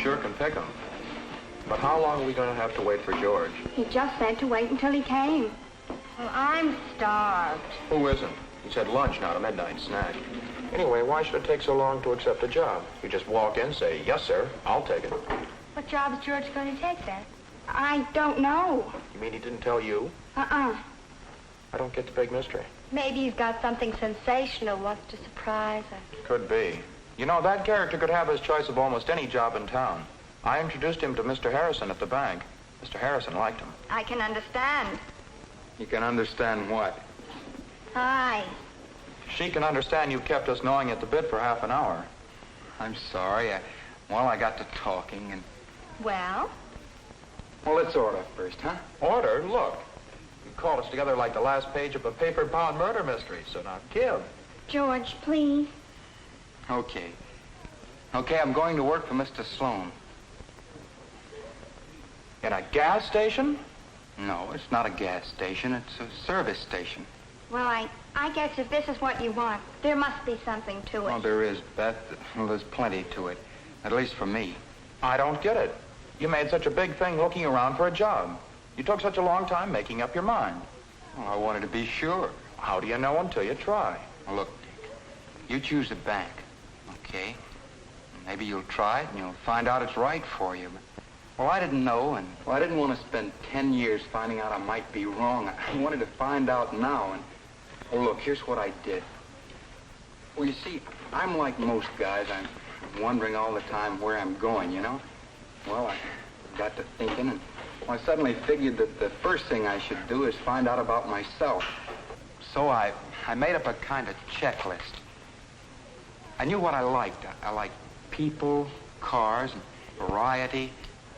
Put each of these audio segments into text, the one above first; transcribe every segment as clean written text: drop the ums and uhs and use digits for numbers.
sure can pick 'em. But how long are we going to have to wait for George? He just said to wait until he came. Well, I'm starved. Who isn't? He said lunch, not a midnight snack. Anyway, why should it take so long to accept a job? You just walk in, say, yes, sir, I'll take it. What job is George going to take, then? I don't know. You mean he didn't tell you? Uh-uh. I don't get the big mystery. Maybe he's got something sensational, wants to surprise us. Could be. You know, that character could have his choice of almost any job in town. I introduced him to Mr. Harrison at the bank. Mr. Harrison liked him. I can understand. You can understand what? Hi. She can understand you kept us gnawing at the bit for half an hour. I'm sorry. I got to talking and... Well? Well, let's order first, huh? Order? Look. You called us together like the last page of a paper-bound murder mystery, so now give. George, please. Okay. Okay, I'm going to work for Mr. Sloan. In a gas station? No, it's not a gas station. It's a service station. Well, I guess if this is what you want, there must be something to it. Well, there is, Beth. Well, there's plenty to it. At least for me. I don't get it. You made such a big thing looking around for a job. You took such a long time making up your mind. Well, I wanted to be sure. How do you know until you try? Well, look, Dick, you choose a bank, okay? Maybe you'll try it and you'll find out it's right for you. Well, I didn't know, and I didn't want to spend 10 years finding out I might be wrong. I wanted to find out now, and, well, look, here's what I did. Well, you see, I'm like most guys. I'm wondering all the time where I'm going, you know? Well, I got to thinking, and I suddenly figured that the first thing I should do is find out about myself. So I made up a kind of checklist. I knew what I liked. I liked people, cars, and variety.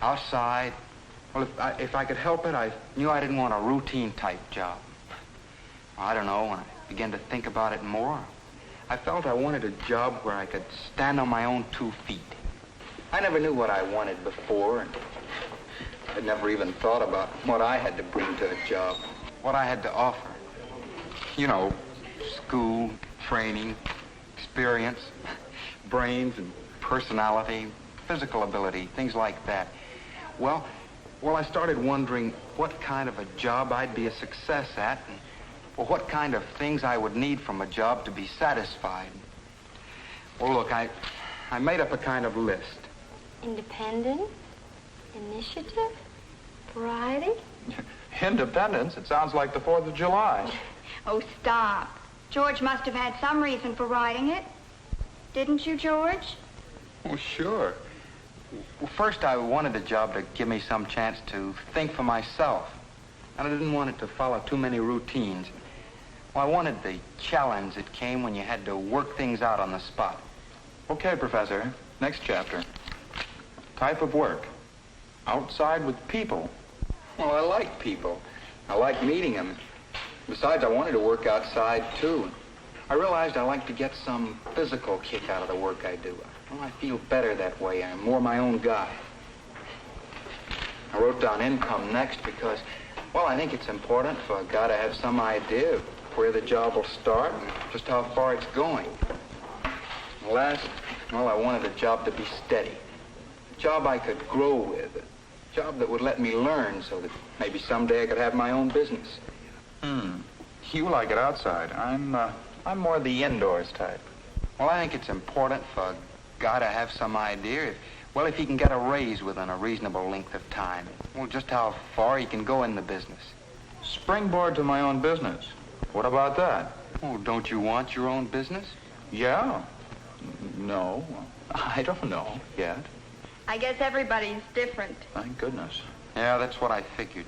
Outside, well, if I could help it, I knew I didn't want a routine-type job. I don't know, when I began to think about it more, I felt I wanted a job where I could stand on my own 2 feet. I never knew what I wanted before, and I'd never even thought about what I had to bring to a job, what I had to offer. You know, school, training, experience, brains and personality, physical ability, things like that. Well, I started wondering what kind of a job I'd be a success at, and well, what kind of things I would need from a job to be satisfied. Well, look, I made up a kind of list. Independence, initiative, variety. Independence? It sounds like the 4th of July. Oh, stop. George must have had some reason for writing it. Didn't you, George? Well, sure. Well, first I wanted a job to give me some chance to think for myself. And I didn't want it to follow too many routines. Well, I wanted the challenge that came when you had to work things out on the spot. Okay, Professor. Next chapter. Type of work. Outside with people. Well, I like people. I like meeting them. Besides, I wanted to work outside, too. I realized I like to get some physical kick out of the work I do. Well, I feel better that way. I'm more my own guy. I wrote down income next because, well, I think it's important for a guy to have some idea of where the job will start and just how far it's going. Last, well, I wanted a job to be steady. A job I could grow with. A job that would let me learn so that maybe someday I could have my own business. You like it outside. I'm more the indoors type. Well, I think it's important for a guy to have some idea, if he can get a raise within a reasonable length of time. Well, just how far he can go in the business. Springboard to my own business. What about that? Oh, don't you want your own business? Yeah. No. I don't know yet. I guess everybody's different. Thank goodness. Yeah, that's what I figured.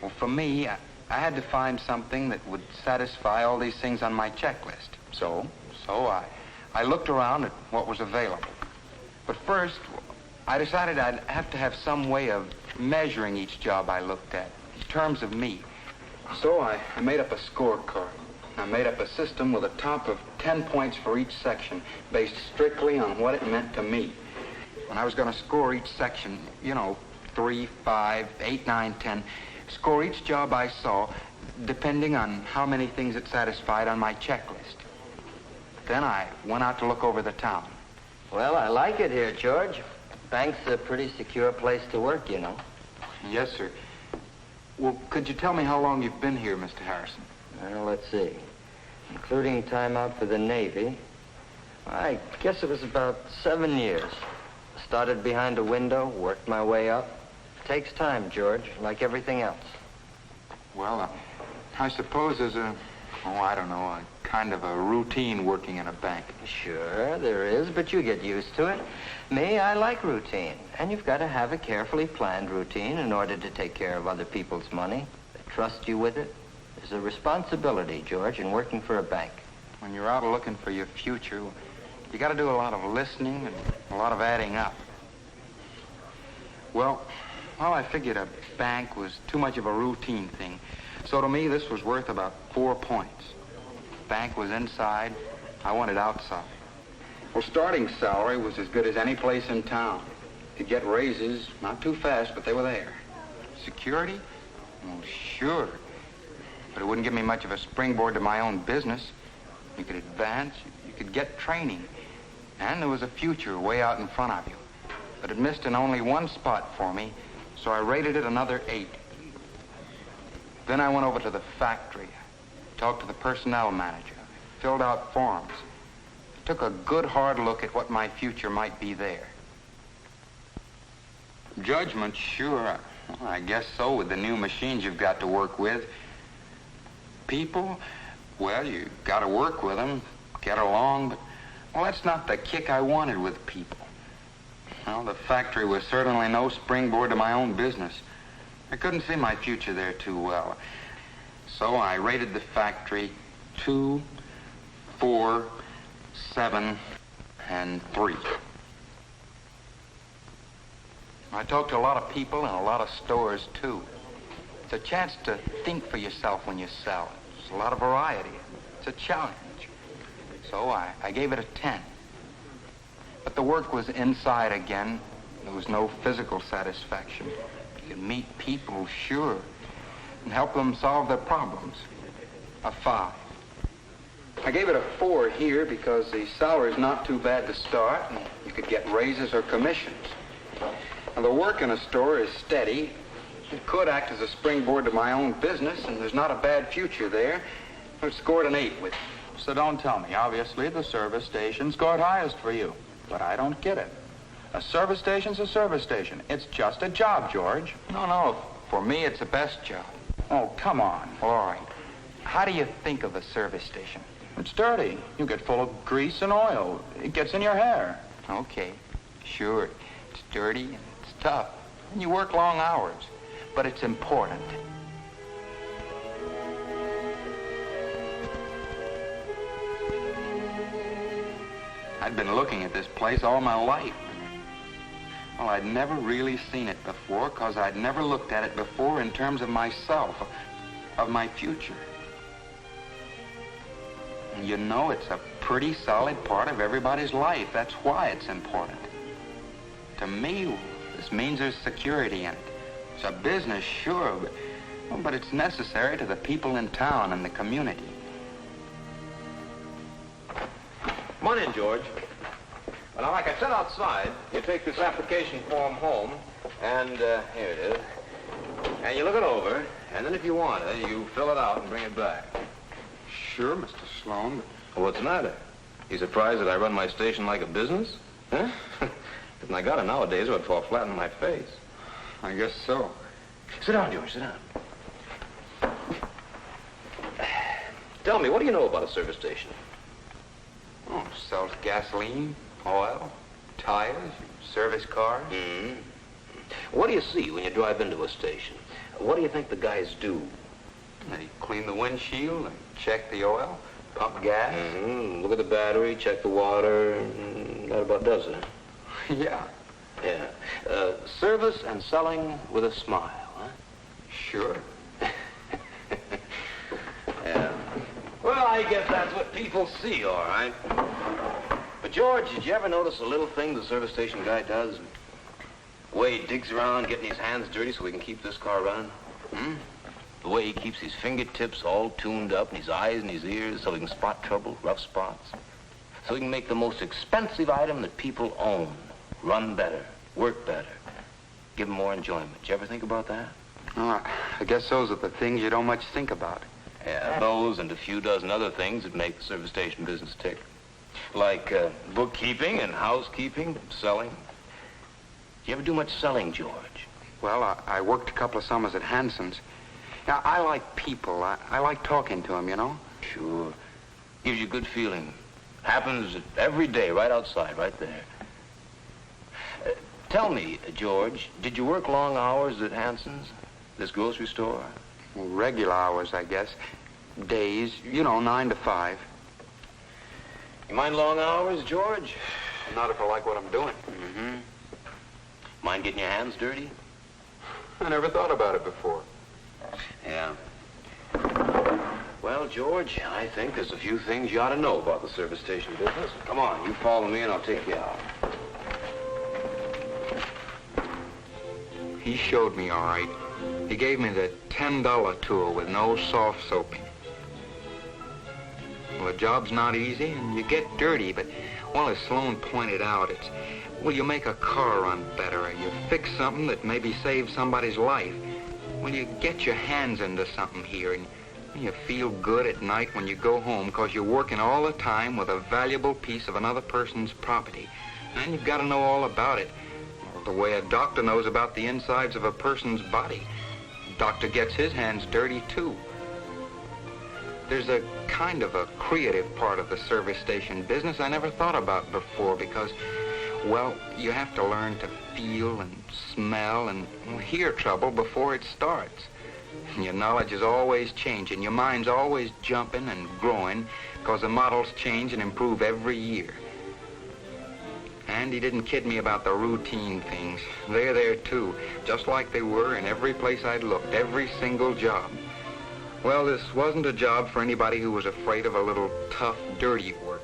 Well, for me, I had to find something that would satisfy all these things on my checklist. So I looked around at what was available. But first, I decided I'd have to have some way of measuring each job I looked at in terms of me. So I made up a scorecard. I made up a system with a top of 10 points for each section, based strictly on what it meant to me. When I was going to score each section, 3, 5, 8, 9, 10, score each job I saw, depending on how many things it satisfied on my checklist. Then I went out to look over the town. Well, I like it here, George. Bank's a pretty secure place to work, you know. Yes, sir. Well, could you tell me how long you've been here, Mr. Harrison? Well, let's see. Including time out for the Navy, I guess it was about 7 years. Started behind a window, worked my way up. Takes time, George, like everything else. Well, I suppose there's I don't know, a kind of a routine working in a bank. Sure, there is, but you get used to it. Me, I like routine. And you've got to have a carefully planned routine in order to take care of other people's money. They trust you with it. There's a responsibility, George, in working for a bank. When you're out looking for your future, you got to do a lot of listening and a lot of adding up. Well, I figured a bank was too much of a routine thing. So to me, this was worth about 4 points. Bank was inside. I wanted outside. Well, starting salary was as good as any place in town. Could get raises, not too fast, but they were there. Security? Well, sure. But it wouldn't give me much of a springboard to my own business. You could advance, you could get training. And there was a future way out in front of you. But it missed in only one spot for me, so I rated it another 8. Then I went over to the factory, talked to the personnel manager, filled out forms, took a good hard look at what my future might be there. Judgment, sure. Well, I guess so with the new machines you've got to work with. People, well, you got to work with them, get along, but, well, that's not the kick I wanted with people. Well, the factory was certainly no springboard to my own business. I couldn't see my future there too well. So I rated the factory 2, 4, 7, and 3. I talked to a lot of people and a lot of stores, too. It's a chance to think for yourself when you sell. There's a lot of variety. It's a challenge. So I gave it a 10. But the work was inside again. There was no physical satisfaction. You could meet people, sure, and help them solve their problems. A 5. I gave it a 4 here because the salary's not too bad to start, and you could get raises or commissions. Now, the work in a store is steady. It could act as a springboard to my own business, and there's not a bad future there. I scored an 8 with it. So don't tell me. Obviously, the service station scored highest for you. But I don't get it. A service station's a service station. It's just a job, George. No. For me, it's the best job. Oh, come on. All right. How do you think of a service station? It's dirty. You get full of grease and oil. It gets in your hair. Okay. Sure. It's dirty and it's tough. And you work long hours. But it's important. I'd been looking at this place all my life. Well, I'd never really seen it before because I'd never looked at it before in terms of myself, of my future. And you know, it's a pretty solid part of everybody's life. That's why it's important. To me, this means there's security in it. It's a business, sure, but it's necessary to the people in town and the community. Come on in, George. Well, now, like I said outside, you take this application form home, and here it is. And you look it over, and then if you want it, you fill it out and bring it back. Sure, Mr. Sloan. Well, what's the matter? You surprised that I run my station like a business? Huh? If I got it nowadays, it would fall flat on my face. I guess so. Sit down, George, sit down. Tell me, what do you know about a service station? Oh, sells gasoline, oil, tires, service cars. Mm-hmm. What do you see when you drive into a station? What do you think the guys do? They clean the windshield and check the oil, pump gas. Mm-hmm. Look at the battery, check the water, and that about does it. Yeah. Yeah. Service and selling with a smile, huh? Sure. Yeah. Well, I guess that's what people see, all right. But, George, did you ever notice a little thing the service station guy does? The way he digs around getting his hands dirty so he can keep this car running? The way he keeps his fingertips all tuned up and his eyes and his ears so he can spot trouble, rough spots. So he can make the most expensive item that people own run better. work better, give them more enjoyment. Did you ever think about that? Oh, I guess those are the things you don't much think about. Yeah, those and a few dozen other things that make the service station business tick. Like bookkeeping and housekeeping, selling. You ever do much selling, George? Well, I worked a couple of summers at Hanson's. Now, I like people. I like talking to them, you know? Sure. Gives you a good feeling. Happens every day, right outside, right there. Tell me, George, did you work long hours at Hanson's, this grocery store? Well, regular hours, I guess. Days, you know, 9 to 5. You mind long hours, George? Not if I like what I'm doing. Mm-hmm. Mind getting your hands dirty? I never thought about it before. Yeah. Well, George, I think there's a few things you ought to know about the service station business. Come on, you follow me and I'll take you out. He showed me, all right. He gave me the $10 tour with no soft soaping. Well, the job's not easy, and you get dirty, but, well, as Sloan pointed out, it's, well, you make a car run better, or you fix something that maybe saves somebody's life. Well, you get your hands into something here, and you feel good at night when you go home, because you're working all the time with a valuable piece of another person's property. And you've got to know all about it, the way a doctor knows about the insides of a person's body. The doctor gets his hands dirty, too. There's a kind of a creative part of the service station business I never thought about before because, well, you have to learn to feel and smell and hear trouble before it starts. Your knowledge is always changing. Your mind's always jumping and growing because the models change and improve every year. And he didn't kid me about the routine things. They're there, too, just like they were in every place I'd looked, every single job. Well, this wasn't a job for anybody who was afraid of a little tough, dirty work.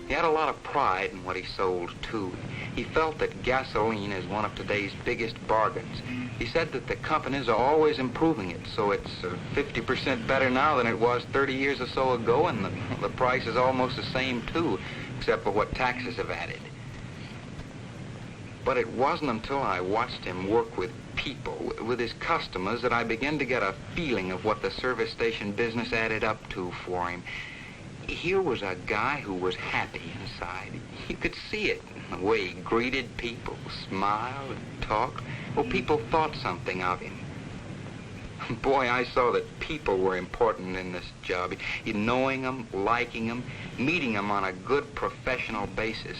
He had a lot of pride in what he sold, too. He felt that gasoline is one of today's biggest bargains. He said that the companies are always improving it, so it's 50% better now than it was 30 years or so ago, and the price is almost the same, too, except for what taxes have added. But it wasn't until I watched him work with people, with his customers, that I began to get a feeling of what the service station business added up to for him. Here was a guy who was happy inside. You could see it in the way he greeted people, smiled and talked. Well, people thought something of him. Boy, I saw that people were important in this job. Knowing them, liking them, meeting them on a good professional basis.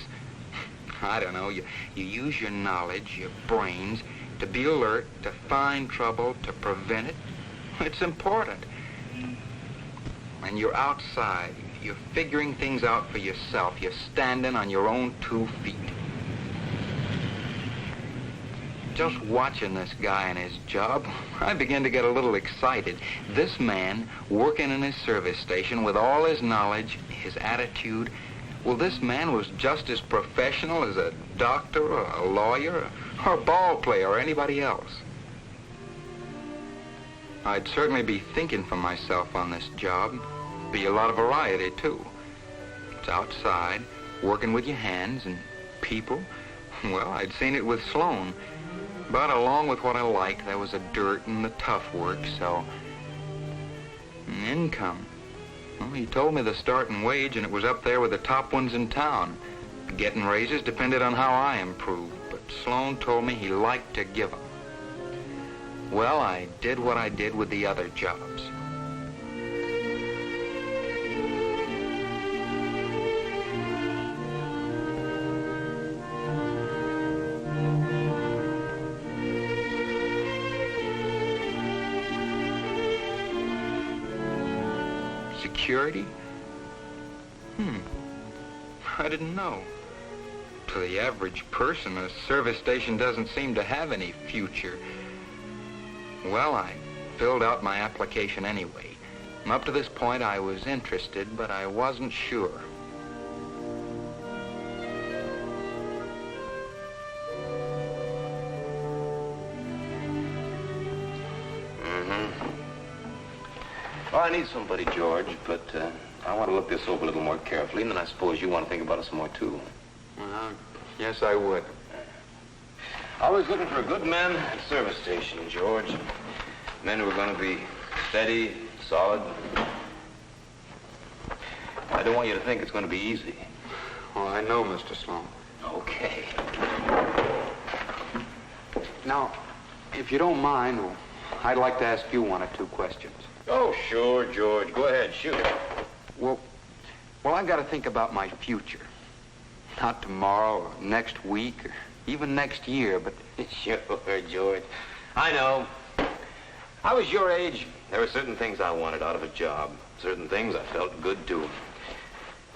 I don't know, you use your knowledge, your brains, to be alert, to find trouble, to prevent it. It's important. And you're outside. You're figuring things out for yourself. You're standing on your own 2 feet. Just watching this guy and his job, I began to get a little excited. This man, working in his service station with all his knowledge, his attitude, well, this man was just as professional as a doctor or a lawyer or a ball player or anybody else. I'd certainly be thinking for myself on this job. Be a lot of variety, too. It's outside, working with your hands and people. Well, I'd seen it with Sloan. But along with what I liked, there was the dirt and the tough work, so... income. Well, he told me the starting wage, and it was up there with the top ones in town. Getting raises depended on how I improved, but Sloan told me he liked to give them. Well, I did what I did with the other jobs. Security? I didn't know. To the average person, a service station doesn't seem to have any future. Well, I filled out my application anyway. Up to this point, I was interested, but I wasn't sure. Well, I need somebody, George, but I want to look this over a little more carefully, and then I suppose you want to think about it some more, too. Yes, I would. Always looking for good men at service station, George. Men who are going to be steady, solid. I don't want you to think it's going to be easy. Oh, I know, Mr. Sloan. Okay. Now, if you don't mind, I'd like to ask you one or two questions. Oh, sure, George. Go ahead, shoot. Well, I've got to think about my future. Not tomorrow or next week or even next year, but... Sure, George. I know. I was your age. There were certain things I wanted out of a job. Certain things I felt good doing.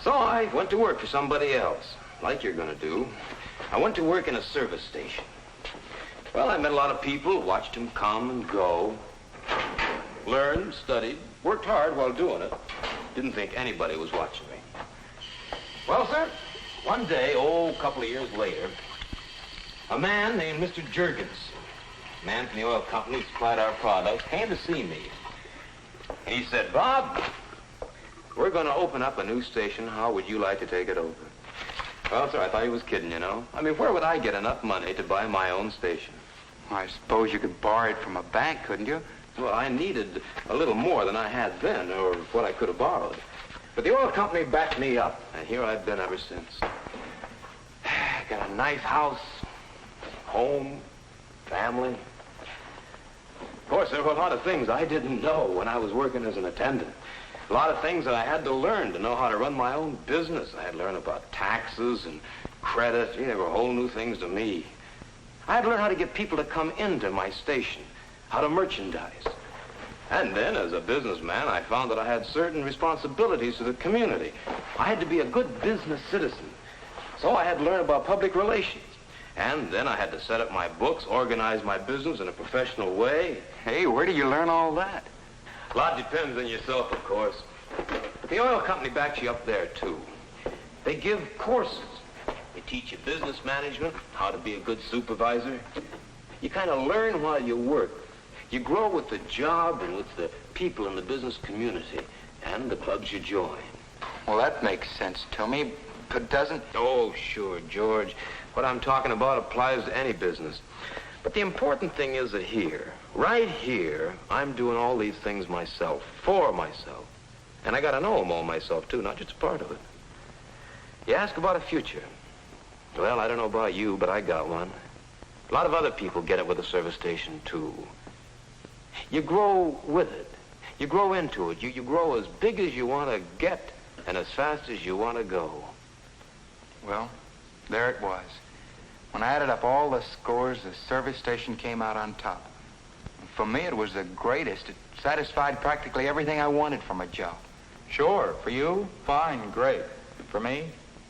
So I went to work for somebody else, like you're going to do. I went to work in a service station. Well, I met a lot of people, watched them come and go. Learned, studied, worked hard while doing it. Didn't think anybody was watching me. Well, sir, one day, a couple of years later, a man named Mr. Juergens, a man from the oil company who supplied our products, came to see me. And he said, Bob, we're going to open up a new station. How would you like to take it over? Well, sir, I thought he was kidding, you know. I mean, where would I get enough money to buy my own station? I suppose you could borrow it from a bank, couldn't you? Well, I needed a little more than I had then, or what I could have borrowed. But the oil company backed me up, and here I've been ever since. Got a nice house, home, family. Of course, there were a lot of things I didn't know when I was working as an attendant. A lot of things that I had to learn to know how to run my own business. I had to learn about taxes and credit. They were whole new things to me. I had to learn how to get people to come into my station, how to merchandise. And then, as a businessman, I found that I had certain responsibilities to the community. I had to be a good business citizen. So I had to learn about public relations. And then I had to set up my books, organize my business in a professional way. Hey, where did you learn all that? A lot depends on yourself, of course. But the oil company backs you up there, too. They give courses. They teach you business management, how to be a good supervisor. You kind of learn while you work. You grow with the job and with the people in the business community and the clubs you join. Well, that makes sense to me, but doesn't... Oh, sure, George. What I'm talking about applies to any business. But the important thing is that here, right here, I'm doing all these things myself, for myself. And I got to know them all myself, too, not just a part of it. You ask about a future. Well, I don't know about you, but I got one. A lot of other people get it with a service station, too. You grow with it. You grow into it. You grow as big as you want to get and as fast as you want to go. Well, there it was. When I added up all the scores, the service station came out on top. And for me, it was the greatest. It satisfied practically everything I wanted from a job. Sure, for you, fine, great. For me,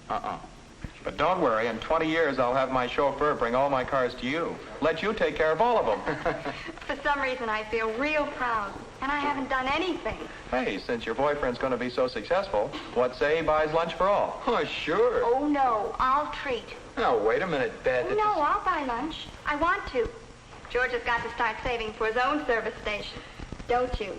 But don't worry, in 20 years, I'll have my chauffeur bring all my cars to you. Let you take care of all of them. For some reason, I feel real proud, and I haven't done anything. Hey, since your boyfriend's going to be so successful, what say he buys lunch for all? Oh, sure. Oh, no, I'll treat. Now, wait a minute, Beth. No, I'll buy lunch. I want to. George has got to start saving for his own service station. Don't you?